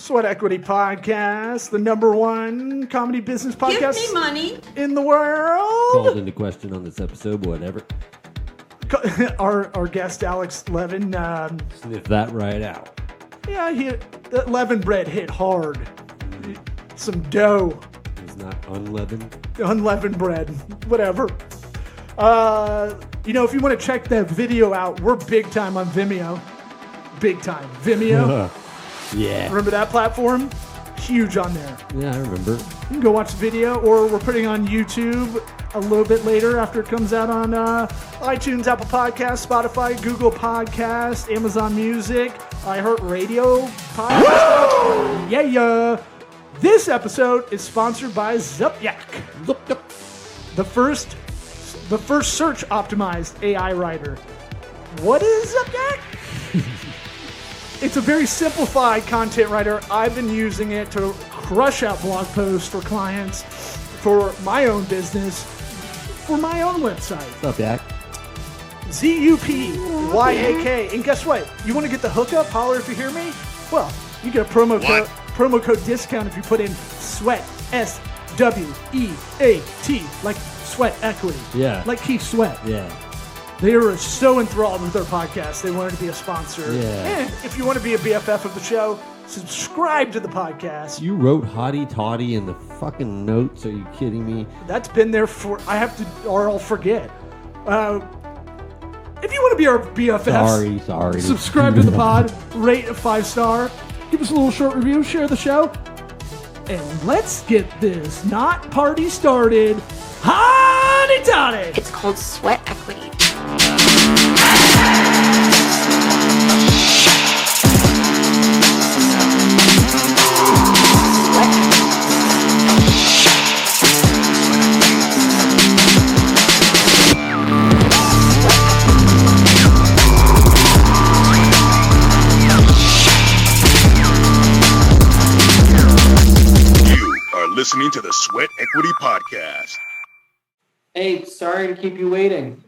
SweatEquity podcast, the number one comedy business podcast Give me money in the world. Called into question on this episode, but whatever. Our guest Alex Levin. Sniff that right out. Yeah, that Levin bread hit hard. Some dough. It's not unleavened. Unleavened bread, whatever. If you want to check that video out, we're big time on Vimeo. Big time. Vimeo. Yeah. Remember that platform? Huge on there. Yeah, I remember. You can go watch the video, or we're putting on YouTube a little bit later after it comes out on iTunes, Apple Podcasts, Spotify, Google Podcasts, Amazon Music, iHeartRadio Podcast. Yeah. This episode is sponsored by Zupyak. The first search optimized AI writer. What is Zupyak? It's a very simplified content writer. I've been using it to crush out blog posts for clients, for my own business, for my own website. What's up, Yak? Zupyak. And guess what? You want to get the hookup? Holler if you hear me. Well, you get a promo code discount if you put in SWEAT, SWEAT, like Sweat Equity. Yeah. Like Keith Sweat. Yeah. They were so enthralled with their podcast, they wanted to be a sponsor. Yeah. And if you want to be a BFF of the show, subscribe to the podcast. You wrote Hottie Toddy in the fucking notes. Are you kidding me? That's been there I have to, or I'll forget. If you want to be our BFFs, Sorry. subscribe to the pod, rate a 5-star, give us a little short review, share the show, and let's get this not party started. Hottie Toddy! It's called SweatEquity. Listening to the SweatEquity podcast. Hey, sorry to keep you waiting.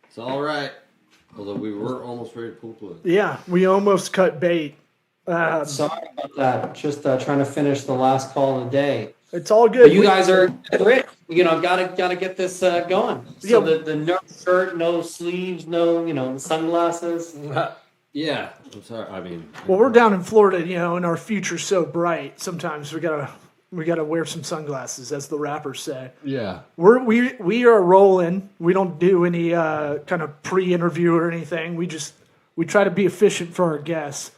It's all right. Although we were almost ready to pull plug. Yeah, we almost cut bait. Sorry about that. Just trying to finish the last call of the day. It's all good. But you guys are great. Gotta get this going. So the no shirt, no sleeves, no sunglasses. Yeah. I'm sorry. I mean. Well, we're down in Florida, and our future's so bright. Sometimes we gotta wear some sunglasses, as the rappers say. Yeah. We are rolling. We don't do any kind of pre-interview or anything. We try to be efficient for our guests.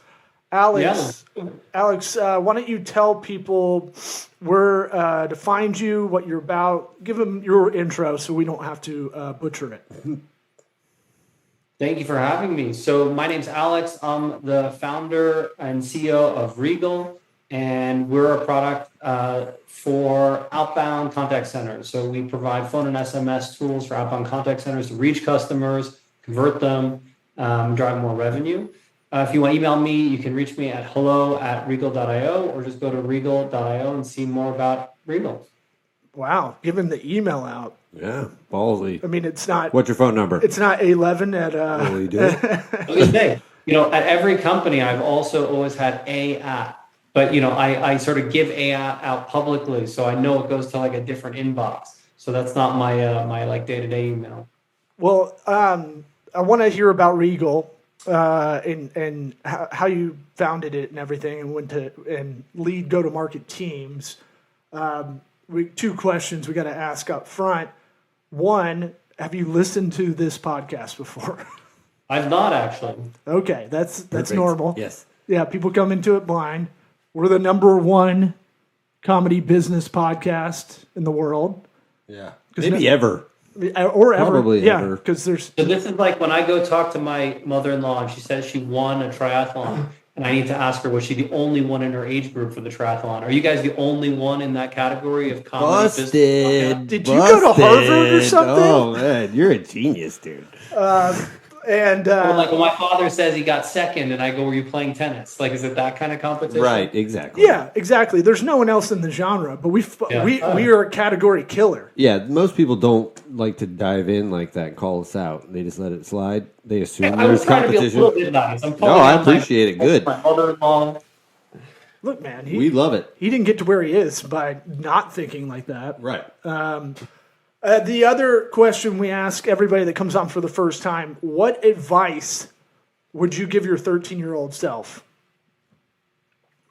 Alex, why don't you tell people where to find you, what you're about? Give them your intro so we don't have to butcher it. Thank you for having me. So my name's Alex. I'm the founder and CEO of Regal, and we're a product for outbound contact centers. So we provide phone and SMS tools for outbound contact centers to reach customers, convert them, drive more revenue. If you want to email me, you can reach me at hello@regal.io, or just go to regal.io and see more about Regal. Wow, giving the email out. Yeah, ballsy. I mean, it's not. What's your phone number? It's not A11 at. What do you do? At every company, I've also always had a at, but I sort of give a at out publicly, so I know it goes to like a different inbox. So that's not my my like day-to-day email. Well, I want to hear about Regal and how you founded it and everything, and went to and lead go-to-market teams. Two questions we got to ask up front. One, have you listened to this podcast before? I've not actually. Okay, that's normal. Yes. Yeah, people come into it blind. We're the number one comedy business podcast in the world. Yeah. Maybe ever. Or ever. Probably yeah, ever. because there's. So this is like when I go talk to my mother-in-law and she says she won a triathlon, and I need to ask her, was she the only one in her age group for the triathlon? Are you guys the only one in that category of comedy? Busted. Did you go to Harvard or something? Oh man, you're a genius, dude. Like when my father says he got second, and I go, "Were you playing tennis?" Like, is it that kind of competition? Right, exactly. Yeah, exactly. There's no one else in the genre, but we are a category killer. Yeah, most people don't like to dive in like that and call us out. They just let it slide. They assume I was there's trying to be a competition. little bit nice. No, I appreciate it. Good. My mother-in-law. Look, man, we love it. He didn't get to where he is by not thinking like that. Right. The other question we ask everybody that comes on for the first time: what advice would you give your 13-year-old self?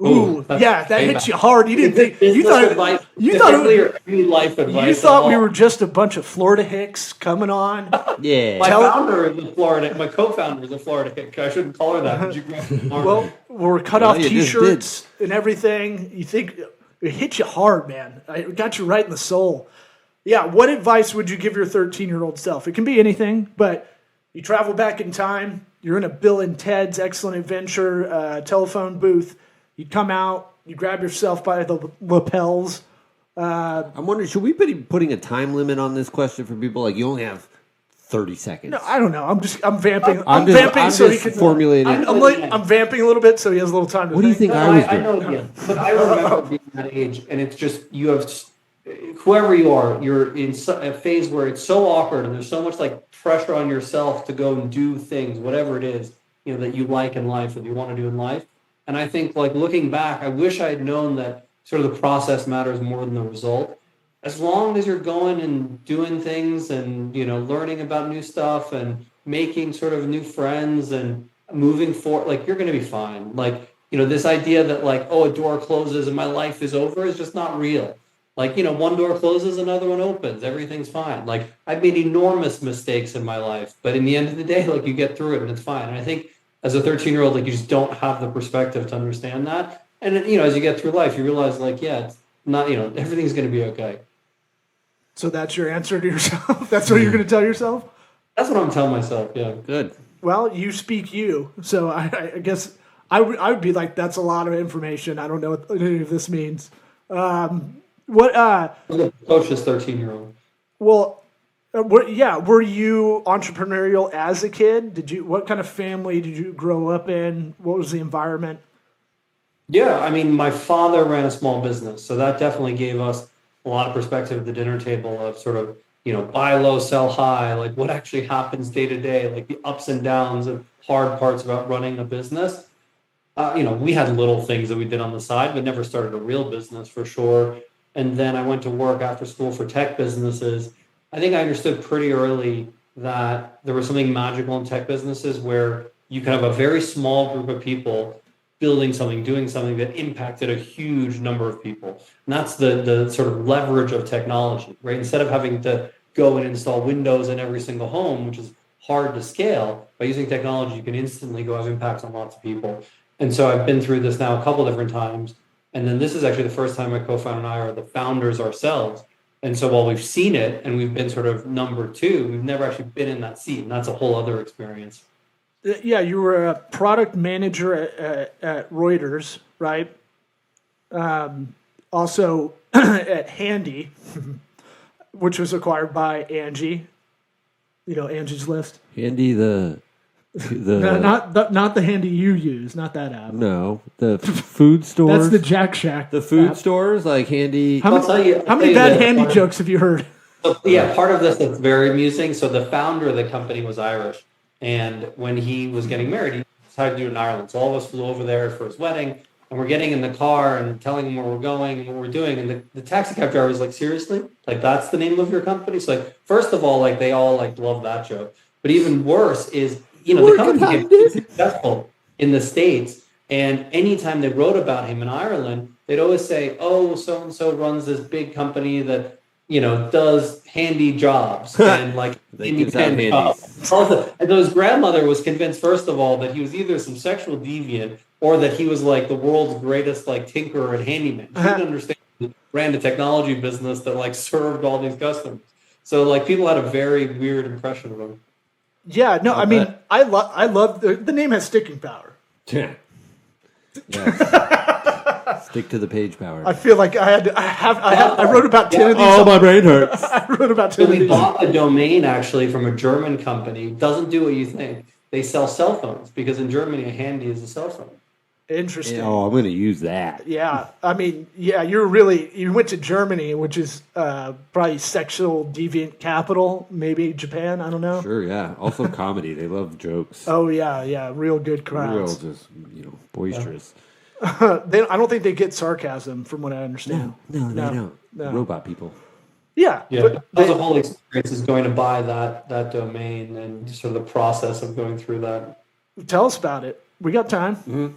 Ooh, yeah, that hits you hard. You didn't think you thought life advice. You thought we were just a bunch of Florida hicks coming on. Yeah. My co-founder is a Florida hick. I shouldn't call her that. Did you grab Well, we're cut off T-shirts and everything. You think it hit you hard, man. It got you right in the soul. Yeah, what advice would you give your 13-year-old self? It can be anything, but you travel back in time. You're in a Bill and Ted's Excellent Adventure telephone booth. You come out, you grab yourself by the lapels. I'm wondering, should we be putting a time limit on this question for people? Like, you only have 30 seconds. No, I don't know. I'm vamping. I'm vamping so he can formulate it. I'm vamping a little bit so he has a little time to What do you think I was doing? I know, yeah. But I remember being that age, and it's just, you have, whoever you are, you're in a phase where it's so awkward, and there's so much like pressure on yourself to go and do things, whatever it is, that you like in life, that you want to do in life. And I think, like, looking back, I wish I had known that sort of the process matters more than the result. As long as you're going and doing things and, learning about new stuff and making sort of new friends and moving forward, like, you're going to be fine. Like, this idea that, like, a door closes and my life is over is just not real. Like, one door closes, another one opens. Everything's fine. Like, I've made enormous mistakes in my life, but in the end of the day, like, you get through it and it's fine. And I think as a 13-year-old, like, you just don't have the perspective to understand that. And, as you get through life, you realize, like, yeah, it's not, everything's going to be okay. So that's your answer to yourself? That's what you're going to tell yourself? That's what I'm telling myself, yeah. Good. Well, you speak you. So I guess I would be like, that's a lot of information. I don't know what any of this means. Coach this 13-year-old. Well, were you entrepreneurial as a kid? What kind of family did you grow up in? What was the environment? Yeah, I mean, my father ran a small business, so that definitely gave us a lot of perspective at the dinner table of sort of, buy low, sell high, like what actually happens day to day, like the ups and downs and hard parts about running a business. We had little things that we did on the side, but never started a real business for sure. And then I went to work after school for tech businesses. I think I understood pretty early that there was something magical in tech businesses where you can have a very small group of people building something, doing something that impacted a huge number of people. And that's the sort of leverage of technology, right? Instead of having to go and install Windows in every single home, which is hard to scale, by using technology, you can instantly go have impacts on lots of people. And so I've been through this now a couple different times. And then this is actually the first time my co-founder and I are the founders ourselves. And so while we've seen it and we've been sort of number two, we've never actually been in that seat. And that's a whole other experience. Yeah, you were a product manager at Reuters, right? Also at Handy, which was acquired by ANGI. Angie's List. Handy, the no, not the Handy you use, not that app. No, the food stores. That's the Jack Shack. The food app. Stores, like Handy. How many bad Handy jokes have you heard? Yeah, part of this that's very amusing. So the founder of the company was Irish. And when he was getting married, he decided to do it in Ireland. So all of us flew over there for his wedding. And we're getting in the car and telling him where we're going and what we're doing. And the taxi cab driver was like, seriously? Like, that's the name of your company? So, like, first of all, like, they all, like, love that joke. But even worse is, the company became successful in the States. And anytime they wrote about him in Ireland, they'd always say, oh, so-and-so runs this big company that, does handy jobs and like handy jobs. Also, and his grandmother was convinced, first of all, that he was either some sexual deviant or that he was like the world's greatest like tinkerer and handyman. She didn't understand he ran a technology business that like served all these customers. So like people had a very weird impression of him. Yeah, no, I mean, I love the name has sticking power. Yeah. Stick to the page power. I feel like I wrote about 10 of these. Oh, my brain hurts. I wrote about 10 of these. We bought a domain actually from a German company. Doesn't do what you think. They sell cell phones because in Germany a handy is a cell phone. Interesting. Oh, I'm going to use that. Yeah, I mean, yeah, you went to Germany, which is probably sexual deviant capital, maybe Japan, I don't know. Sure, yeah. Also comedy. They love jokes. Oh, yeah, real good crowds. Real just, boisterous. I don't think they get sarcasm, from what I understand. No, they don't. No. Robot people. Yeah. Yeah, the whole experience is going to buy that domain and sort of the process of going through that. Tell us about it. We got time. Mm-hmm.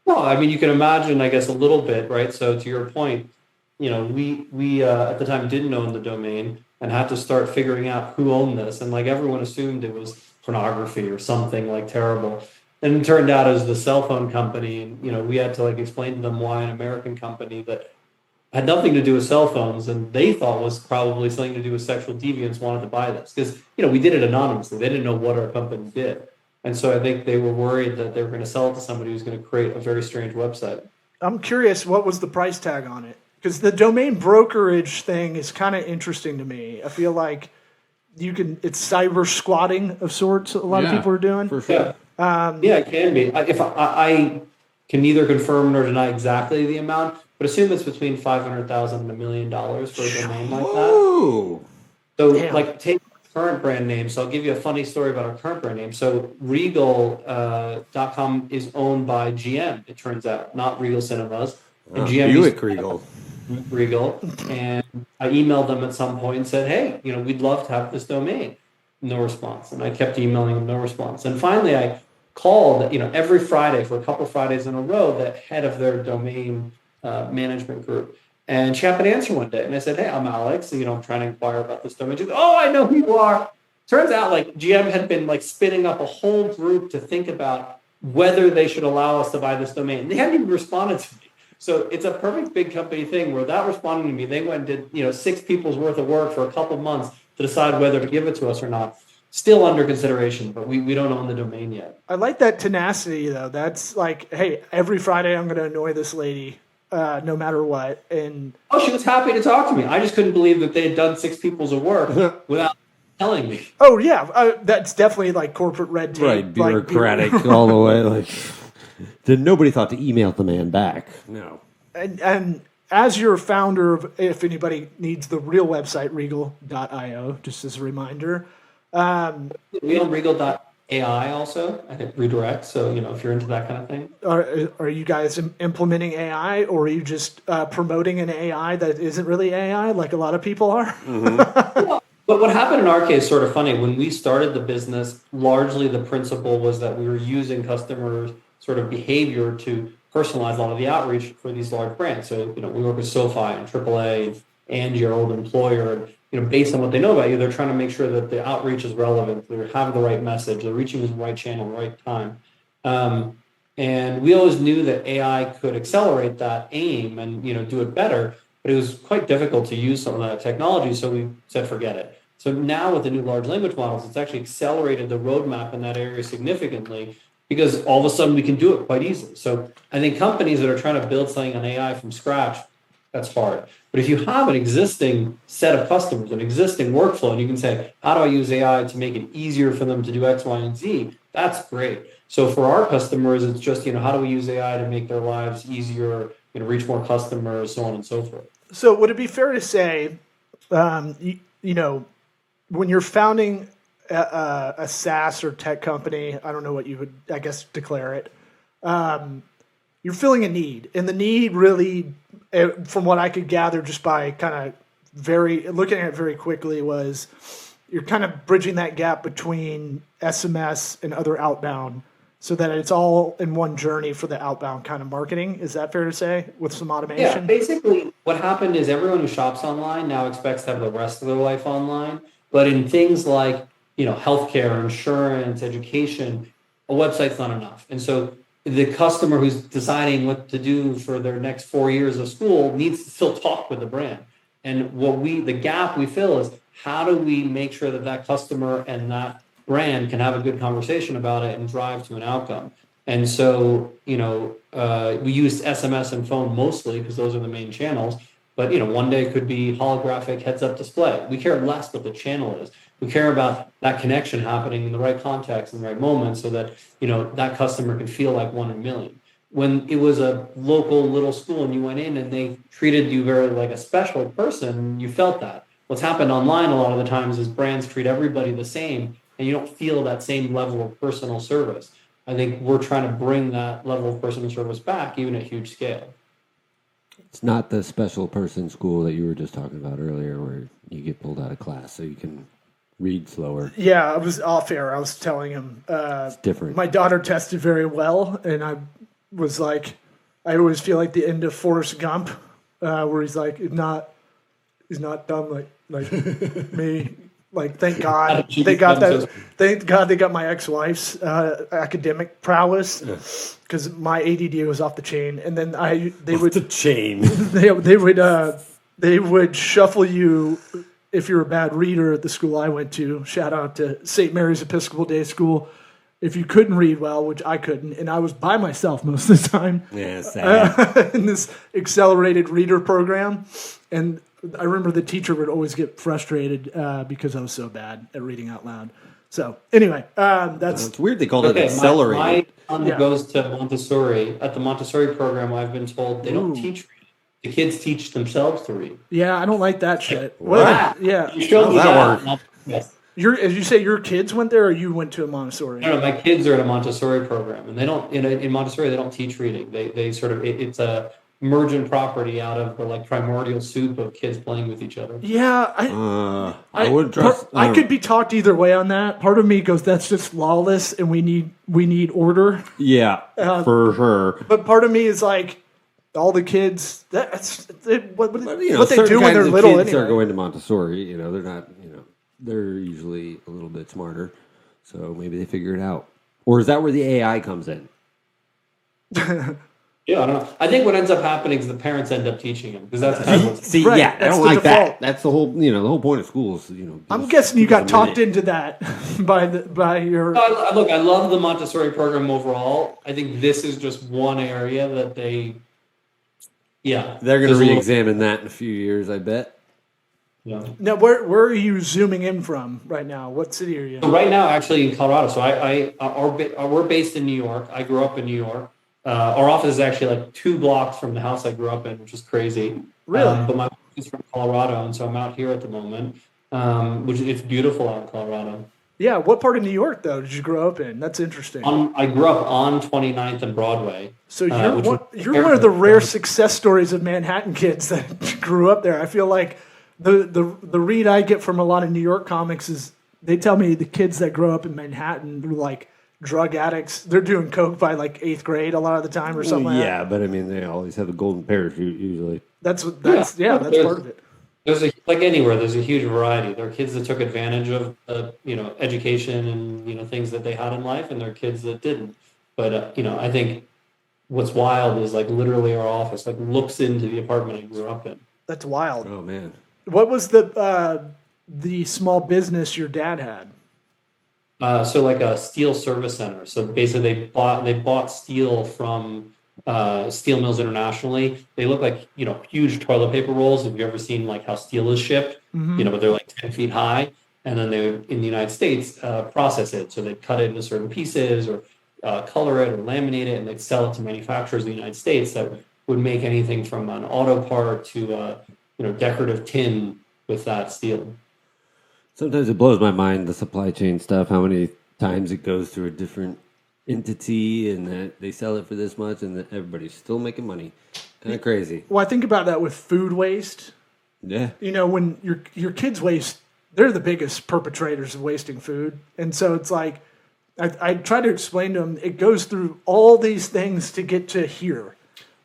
Well, I mean, you can imagine, I guess, a little bit, right? So to your point, we at the time didn't own the domain and had to start figuring out who owned this. And like everyone assumed it was pornography or something like terrible. And it turned out it was the cell phone company. And, we had to like explain to them why an American company that had nothing to do with cell phones and they thought was probably something to do with sexual deviance wanted to buy this. Because, we did it anonymously. They didn't know what our company did. And so I think they were worried that they were going to sell it to somebody who's going to create a very strange website. I'm curious, what was the price tag on it? Because the domain brokerage thing is kind of interesting to me. I feel like it's cyber squatting of sorts. A lot of people are doing. For sure. Yeah, it can be. If I can neither confirm nor deny exactly the amount, but assume it's between $500,000 and $1 million for a domain like that. So, like, take current brand name. So I'll give you a funny story about our current brand name. So Regal.com is owned by GM, it turns out, not Regal Cinemas. And GM Buick Regal. And I emailed them at some point and said, hey, we'd love to have this domain. No response. And I kept emailing them, no response. And finally I called, every Friday for a couple Fridays in a row, the head of their domain management group. And she happened to answer one day. And I said, hey, I'm Alex. I'm trying to inquire about this domain. She goes, oh, I know who you are. Turns out like GM had been like spinning up a whole group to think about whether they should allow us to buy this domain. They hadn't even responded to me. So it's a perfect big company thing where without responding to me, they went and did, 6 people's worth of work for a couple months to decide whether to give it to us or not. Still under consideration, but we don't own the domain yet. I like that tenacity, though. That's like, hey, every Friday I'm going to annoy this lady, no matter what. And she was happy to talk to me. I just couldn't believe that they had done 6 people's of work without telling me. Oh yeah, that's definitely like corporate red tape, right? Bureaucratic all the way. Like, nobody thought to email the man back. No. And as your founder of, if anybody needs the real website, regal.io, just as a reminder. We own regal.ai also. I think redirect. So, if you're into that kind of thing. Are you guys implementing AI, or are you just promoting an AI that isn't really AI like a lot of people are? Mm-hmm. But what happened in our case, sort of funny, when we started the business, largely the principle was that we were using customers' sort of behavior to personalize a lot of the outreach for these large brands. So, we work with SoFi and AAA, ANGI, our old employer, and, based on what they know about you, they're trying to make sure that the outreach is relevant, they're having the right message, they're reaching the right channel, the right time. And we always knew that AI could accelerate that aim and, do it better, but it was quite difficult to use some of that technology, so we said, forget it. So now with the new large language models, it's actually accelerated the roadmap in that area significantly, because all of a sudden we can do it quite easily. So I think companies that are trying to build something on AI from scratch, that's hard. But if you have an existing set of customers, an existing workflow, and you can say, how do I use AI to make it easier for them to do X, Y, and Z? That's great. So for our customers, it's just, how do we use AI to make their lives easier, reach more customers, so on and so forth. So would it be fair to say, when you're founding a SaaS or tech company, I don't know what you would, I guess, declare it, you're filling a need. And the need really, from what I could gather just by kind of looking at it very quickly, was you're kind of bridging that gap between SMS and other outbound so that it's all in one journey for the outbound kind of marketing. Is that fair to say, with some automation? Yeah, basically what happened is everyone who shops online now expects to have the rest of their life online. But in things like, healthcare, insurance, education, a website's not enough. And so the customer who's deciding what to do for their next 4 years of school needs to still talk with the brand. And the gap we fill is, how do we make sure that customer and that brand can have a good conversation about it and drive to an outcome? And so, we use SMS and phone mostly because those are the main channels. But, one day it could be holographic heads-up display. We care less what the channel is. We care about that connection happening in the right context, in the right moment, so that, that customer can feel like one in a million. When it was a local little school and you went in and they treated you very like a special person, you felt that. What's happened online a lot of the times is brands treat everybody the same, and you don't feel that same level of personal service. I think we're trying to bring that level of personal service back, even at huge scale. It's not the special person school that you were just talking about earlier where you get pulled out of class so you can read slower. Yeah, I was off air. I was telling him It's different. my daughter tested very well, and I was like, I always feel like the end of Forrest Gump, where he's like, he's not dumb like me. Like, thank God they got that. Thank God they got my ex-wife's academic prowess, because my ADD was off the chain. And then they would shuffle you if you're a bad reader at the school I went to. Shout out to St. Mary's Episcopal Day School. If you couldn't read well, which I couldn't, and I was by myself most of the time, in this accelerated reader program, and I remember the teacher would always get frustrated because I was so bad at reading out loud. So anyway, that's it's weird they called it accelerated. My son goes to Montessori. At the Montessori program, I've been told they don't teach reading. The kids teach themselves to read. Yeah, I don't like that shit. What? Yeah, You showed me that that. Yes. as you say, your kids went there, or you went to a Montessori? No, my kids are at a Montessori program, and they don't in Montessori they don't teach reading. They sort of it's a emergent property out of the like primordial soup of kids playing with each other. Yeah, I would trust. I could be talked either way on that. Part of me goes, that's just lawless, and we need order. Yeah, for sure. But part of me is like, all the kids. That's what they certain do when kinds they're of little. Kids Anyway. are going to Montessori. They're not. They're usually a little bit smarter, so maybe they figure it out. Or is that where the AI comes in? Yeah, I don't know. I think what ends up happening is the parents end up teaching them because that's kind of what's See, Right, yeah, I that's don't the like default. that. That's the whole. The whole point of schools. I'm guessing you got talked into that by your. Look, I love the Montessori program overall. I think this is just one area that they. Yeah, They're going to re-examine that in a few years, I bet. Yeah. Now, where are you zooming in from right now? What city are you So in? right now, actually in Colorado. So we're based in New York. I grew up in New York. Our office is actually like 2 blocks from the house I grew up in, which is crazy. Really? But my wife is from Colorado, and so I'm out here at the moment, which it's beautiful out in Colorado. Yeah, what part of New York though did you grow up in? That's interesting. I grew up on 29th and Broadway. So you're one of the rare success stories of Manhattan kids that grew up there. I feel like the read I get from a lot of New York comics is they tell me the kids that grow up in Manhattan are like drug addicts. They're doing coke by like 8th grade a lot of the time or something. Yeah, but I mean, they always have a golden parachute usually. That's part of it. Like anywhere, there's a huge variety. There are kids that took advantage of education and things that they had in life, and there are kids that didn't. But I think what's wild is like literally our office like looks into the apartment I grew up in. That's wild. Oh man, what was the small business your dad had? So like a steel service center. So basically, they bought steel from steel mills internationally. They look like huge toilet paper rolls. Have you ever seen like how steel is shipped? Mm-hmm. But they're like 10 feet high, and then they would, in the United States process it. So they'd cut it into certain pieces or color it or laminate it, and they'd sell it to manufacturers in the United States that would make anything from an auto part to decorative tin with that steel. sometimes it blows my mind, the supply chain stuff, how many times it goes through a different entity and that they sell it for this much and that everybody's still making money. Kind of crazy. Well, I think about that with food waste. Yeah. When your kids waste, they're the biggest perpetrators of wasting food. And so it's like, I try to explain to them, it goes through all these things to get to here.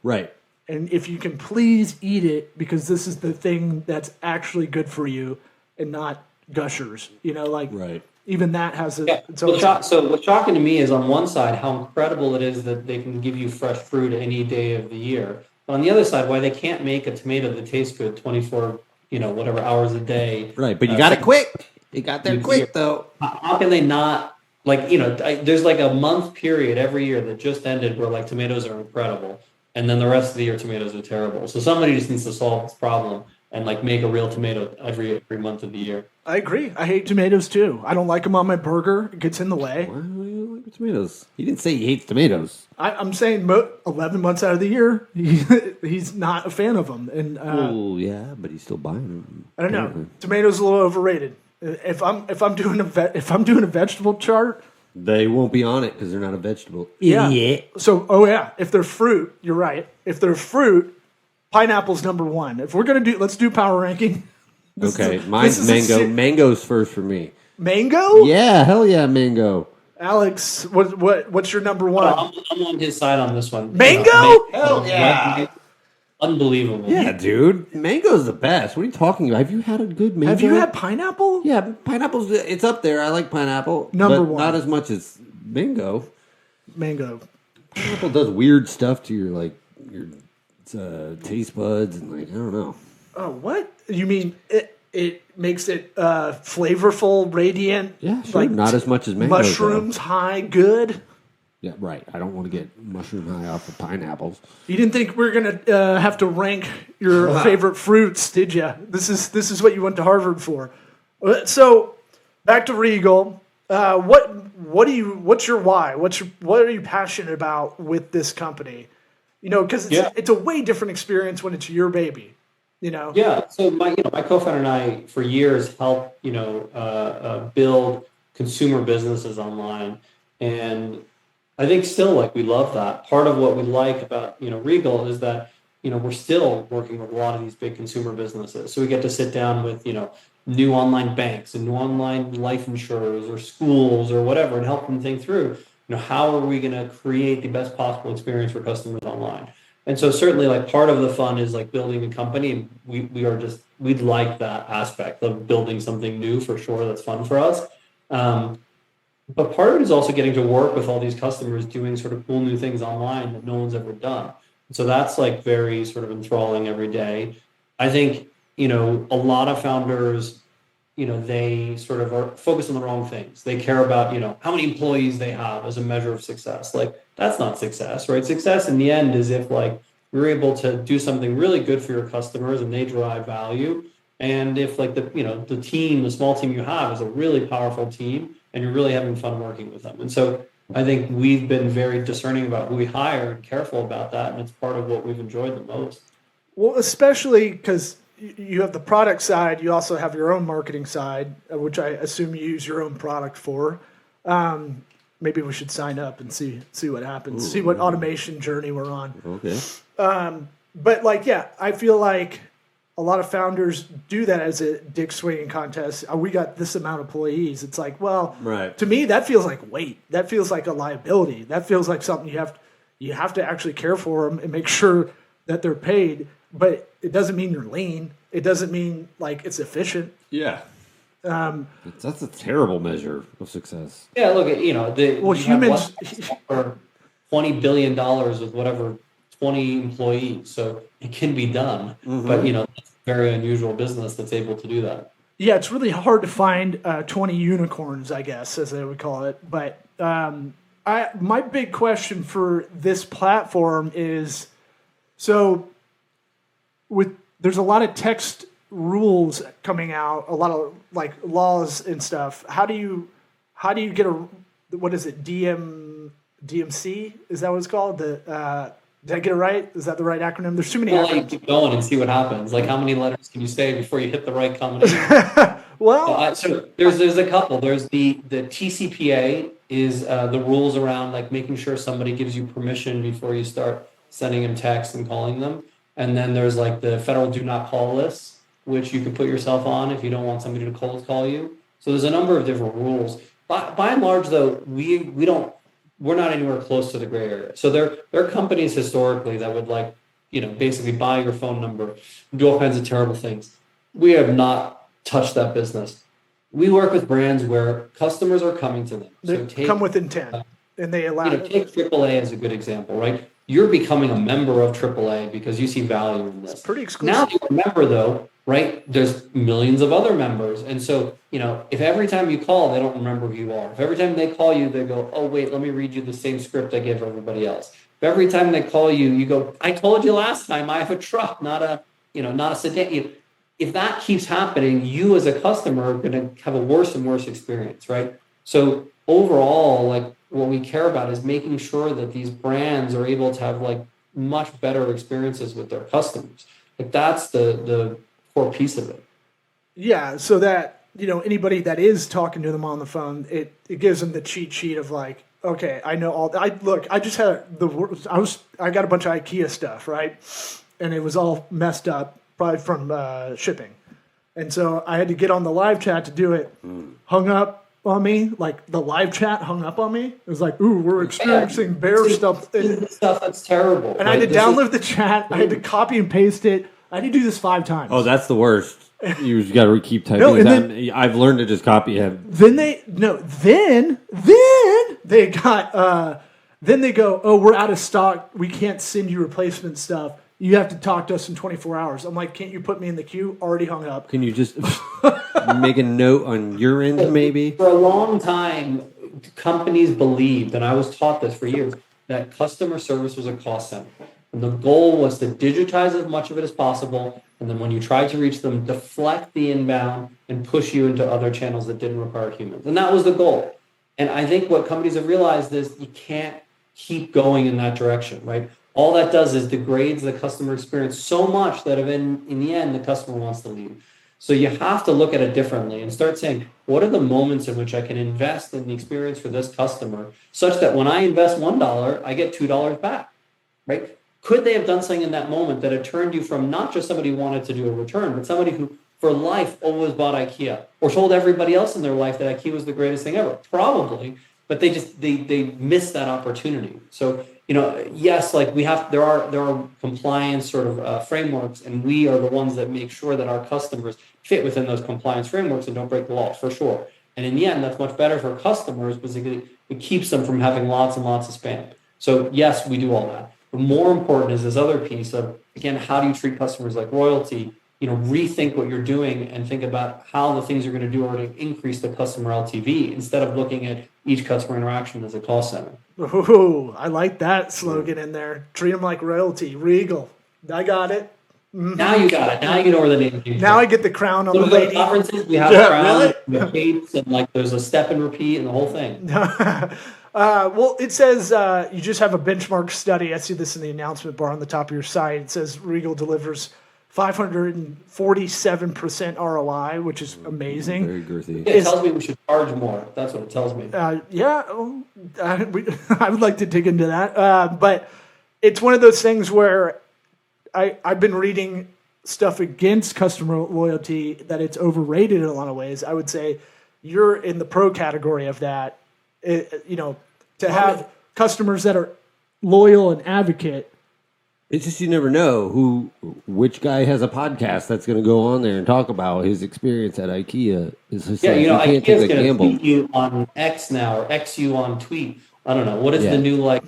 Right. And if you can please eat it, because this is the thing that's actually good for you and not gushers, Right. even that has a... Yeah. So what's shocking to me is on one side, how incredible it is that they can give you fresh fruit any day of the year. But on the other side, why they can't make a tomato that tastes good 24, whatever hours a day. Right. But you got it quick. You got there quick though. How can they not, there's like a month period every year that just ended where like tomatoes are incredible. And then the rest of the year, tomatoes are terrible. So somebody just needs to solve this problem and like make a real tomato every month of the year. I agree. I hate tomatoes too. I don't like them on my burger. It gets in the way. Why do you like tomatoes? He didn't say he hates tomatoes. I'm saying 11 months out of the year, he's not a fan of them. And yeah, but he's still buying them. I don't know. Tomatoes a little overrated. If I'm doing a vegetable chart, They won't be on it because they're not a vegetable. Yeah. Idiot. So, if they're fruit, you're right. If they're fruit, pineapple's number one. If we're gonna let's do power ranking. Mine's mango. Mango's first for me. Mango? Yeah, hell yeah, mango. Alex, what's your number one? I'm on his side on this one. Mango? Hell yeah. Unbelievable. Yeah, dude. Mango's the best. What are you talking about? Have you had a good mango? Have you had pineapple? Yeah, pineapple's, it's up there. I like pineapple. Number but one. Not as much as mango. Mango. Pineapple does weird stuff to your taste buds and I don't know. Oh, what? You mean it makes it flavorful, radiant? Yeah, sure. Not as much as mango. Mushrooms, high, good. Yeah, right. I don't want to get mushroom high off of pineapples. You didn't think we were gonna have to rank your favorite fruits, did you? This is what you went to Harvard for. So back to Regal. What's your why? What are you passionate about with this company? Because it's a way different experience when it's your baby. Yeah. So my co-founder and I for years helped build consumer businesses online, and I think still we love that. Part of what we like about Regal is that we're still working with a lot of these big consumer businesses. So we get to sit down with new online banks and new online life insurers or schools or whatever and help them think through how are we going to create the best possible experience for customers online. And so certainly part of the fun is building a company, and we'd like that aspect of building something new for sure. That's fun for us. But part of it is also getting to work with all these customers doing sort of cool new things online that no one's ever done. So that's very sort of enthralling every day. I think, a lot of founders, they sort of are focused on the wrong things. They care about, how many employees they have as a measure of success. That's not success, right? Success in the end is if you're able to do something really good for your customers and they derive value. And if the small team you have is a really powerful team and you're really having fun working with them. And so I think we've been very discerning about who we hire and careful about that. And it's part of what we've enjoyed the most. Well, especially because you have the product side, you also have your own marketing side, which I assume you use your own product for. Maybe we should sign up and see what happens, see what automation journey we're on. Okay. But I feel like a lot of founders do that as a dick swinging contest. We got this amount of employees. It's right. To me, that feels like weight. That feels like a liability. That feels like something you have to actually care for them and make sure that they're paid. But it doesn't mean you're lean. It doesn't mean it's efficient. Yeah. That's a terrible measure of success. Yeah, look, humans for $20 billion with whatever 20 employees, so it can be done. Mm-hmm. But it's a very unusual business that's able to do that. Yeah, it's really hard to find 20 unicorns, I guess, as they would call it. But my big question for this platform is, there's a lot of text rules coming out, a lot of laws and stuff. How do you get what is it, DMC? Is that what it's called? Did I get it right? Is that the right acronym? There's too many acronyms. Keep going and see what happens. How many letters can you say before you hit the right combination? Well, so there's a couple. There's the TCPA is the rules around making sure somebody gives you permission before you start sending them texts and calling them. And then there's the federal do not call list, which you can put yourself on if you don't want somebody to cold call you. So there's a number of different rules. By and large, though, we're not anywhere close to the gray area. So there are companies historically that would basically buy your phone number, do all kinds of terrible things. We have not touched that business. We work with brands where customers are coming to them. They come with intent, and they allow it. Take AAA as a good example, right? You're becoming a member of AAA because you see value in this. It's pretty exclusive. Now you're a member, though, right? There's millions of other members. And so, if every time you call, they don't remember who you are. If every time they call you, they go, oh, wait, let me read you the same script I gave everybody else. If every time they call you, you go, I told you last time I have a truck, not a sedan. If that keeps happening, you as a customer are going to have a worse and worse experience, right? So overall, what we care about is making sure that these brands are able to have much better experiences with their customers. That's the core piece of it. Yeah, so that anybody that is talking to them on the phone, it gives them the cheat sheet of like, okay, I know all. I just had I got a bunch of IKEA stuff, right, and it was all messed up, probably from shipping, and so I had to get on the live chat to do it. Hung up on me, like the live chat hung up on me. It was like, ooh, we're experiencing bear stuff. Stuff that's terrible. And I had to download the chat. I had to copy and paste it. I had to do this 5 times. Oh, that's the worst. You just got to keep typing. Then, I've learned to just copy it. Then they got then they go, oh, we're out of stock. We can't send you replacement stuff. You have to talk to us in 24 hours. I'm like, can't you put me in the queue? Already hung up. Can you just make a note on your end, maybe? For a long time, companies believed, and I was taught this for years, that customer service was a cost center. And the goal was to digitize as much of it as possible. And then when you tried to reach them, deflect the inbound and push you into other channels that didn't require humans. And that was the goal. And I think what companies have realized is you can't keep going in that direction, right? All that does is degrades the customer experience so much that in the end, the customer wants to leave. So you have to look at it differently and start saying, what are the moments in which I can invest in the experience for this customer such that when I invest $1, I get $2 back, right? Could they have done something in that moment that had turned you from not just somebody who wanted to do a return, but somebody who for life always bought IKEA or told everybody else in their life that IKEA was the greatest thing ever? Probably, but they missed that opportunity. So, yes, like there are compliance sort of frameworks, and we are the ones that make sure that our customers fit within those compliance frameworks and don't break the law, for sure. And in the end, that's much better for customers because it keeps them from having lots and lots of spam. So yes, we do all that. But more important is this other piece of, again, how do you treat customers like royalty? Rethink what you're doing and think about how the things you're going to do are to increase the customer LTV instead of looking at each customer interaction as a cost center. Ooh, I like that slogan in there. Treat them like royalty. Regal. I got it. Mm-hmm. Now you got it. Now you know where the name came from. Now I get the crown on the lady. Conferences, we have the crown, we have capes, and there's a step and repeat and the whole thing. Well, it says you just have a benchmark study. I see this in the announcement bar on the top of your site. It says Regal delivers 547% ROI, which is amazing. Very girthy. It tells me we should charge more. That's what it tells me. I would like to dig into that. But it's one of those things where I've been reading stuff against customer loyalty, that it's overrated in a lot of ways. I would say you're in the pro category of that. To have customers that are loyal and advocate. It's just you never know which guy has a podcast that's going to go on there and talk about his experience at IKEA. It's just IKEA's going to tweet you on X now or X you on tweet. I don't know. What is the new We're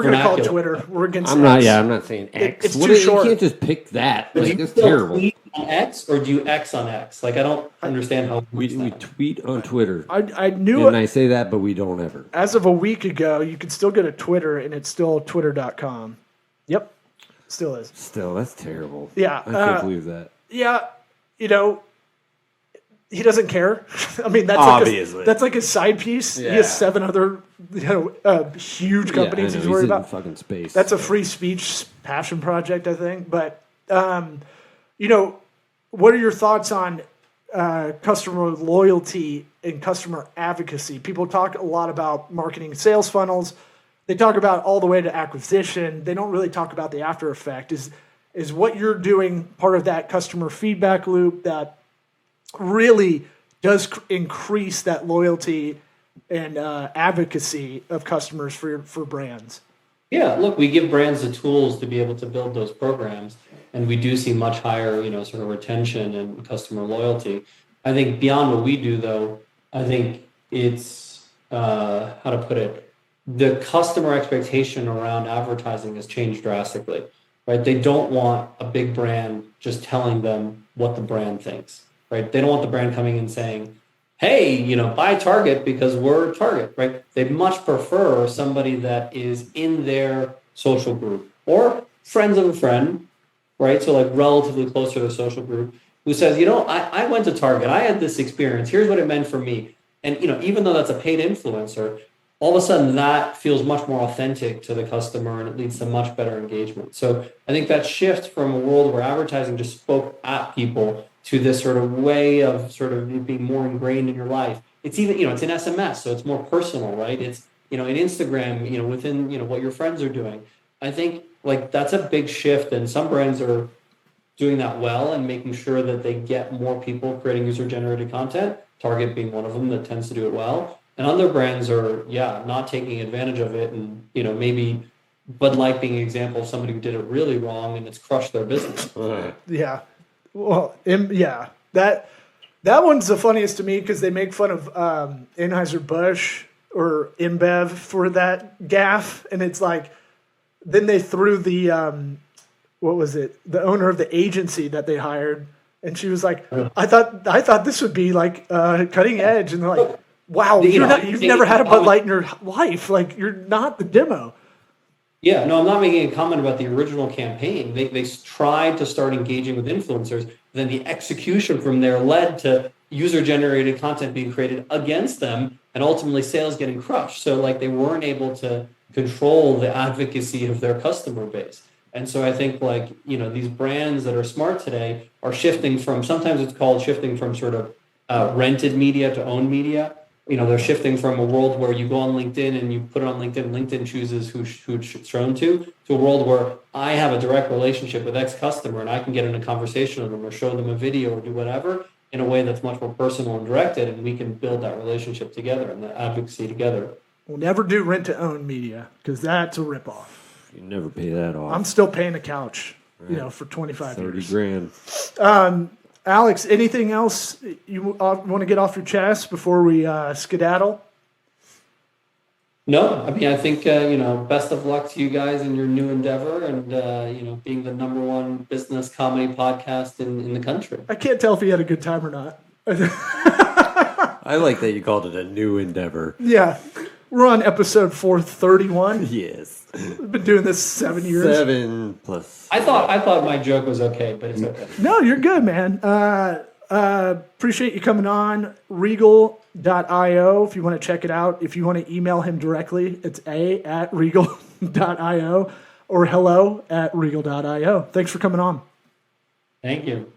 going to call it Twitter. We're against I'm not saying X. It's too short. You can't just pick that. It's still terrible. Tweet on X or do you X on X? I don't understand how we tweet on Twitter. I knew and I say that, but we don't ever. As of a week ago, you could still go to Twitter and it's still twitter.com. Yep. Still is. Still, that's terrible. Yeah. I can't believe that. Yeah. He doesn't care. I mean, that's obviously that's like his side piece. Yeah. He has 7 other huge companies he's worried about. Fucking space. That's a free speech passion project, I think. But what are your thoughts on customer loyalty and customer advocacy? People talk a lot about marketing and sales funnels. They talk about all the way to acquisition. They don't really talk about the after effect. Is what you're doing part of that customer feedback loop that really does increase that loyalty and advocacy of customers for brands? Yeah, look, we give brands the tools to be able to build those programs, and we do see much higher, sort of retention and customer loyalty. I think beyond what we do, though, I think it's how to put it. The customer expectation around advertising has changed drastically, right? They don't want a big brand just telling them what the brand thinks, right? They don't want the brand coming and saying, hey, buy Target because we're Target, right? They much prefer somebody that is in their social group or friends of a friend, right? So relatively close to the social group who says, I went to Target. I had this experience. Here's what it meant for me. And, even though that's a paid influencer, all of a sudden that feels much more authentic to the customer and it leads to much better engagement. So I think that shift from a world where advertising just spoke at people to this sort of way of sort of it being more ingrained in your life. It's even, it's in SMS, so it's more personal, right? It's, in Instagram, within, what your friends are doing. I think like that's a big shift, and some brands are doing that well and making sure that they get more people creating user-generated content, Target being one of them that tends to do it well. And other brands are, not taking advantage of it, and, maybe Bud Light being an example of somebody who did it really wrong and it's crushed their business. Yeah. Well, that one's the funniest to me because they make fun of Anheuser-Busch or InBev for that gaffe, and it's like, then they threw the what was it? The owner of the agency that they hired, and she was like, "I thought this would be like cutting edge," and they're like, "Wow, you've never had a Bud Light in your life. Like, you're not the demo." Yeah, no, I'm not making a comment about the original campaign. They tried to start engaging with influencers. Then the execution from there led to user-generated content being created against them, and ultimately sales getting crushed. So, like, they weren't able to control the advocacy of their customer base. And so I think, like, these brands that are smart today are shifting from, sometimes it's called shifting from sort of rented media to owned media. They're shifting from a world where you go on LinkedIn and you put it on LinkedIn, LinkedIn chooses who it's shown to a world where I have a direct relationship with X customer and I can get in a conversation with them or show them a video or do whatever in a way that's much more personal and directed, and we can build that relationship together and that advocacy together. We'll never do rent-to-own media because that's a ripoff. You never pay that off. I'm still paying a couch, for 25 years. 30 grand. Alex, anything else you want to get off your chest before we skedaddle? No, I mean, I think, best of luck to you guys in your new endeavor and, being the #1 business comedy podcast in the country. I can't tell if he had a good time or not. I like that you called it a new endeavor. Yeah. We're on episode 431. Yes. We've been doing this 7 years. 7+. I thought my joke was okay, but it's okay. No, you're good, man. Appreciate you coming on. Regal.io if you want to check it out. If you want to email him directly, it's a@regal.io or hello@regal.io. Thanks for coming on. Thank you.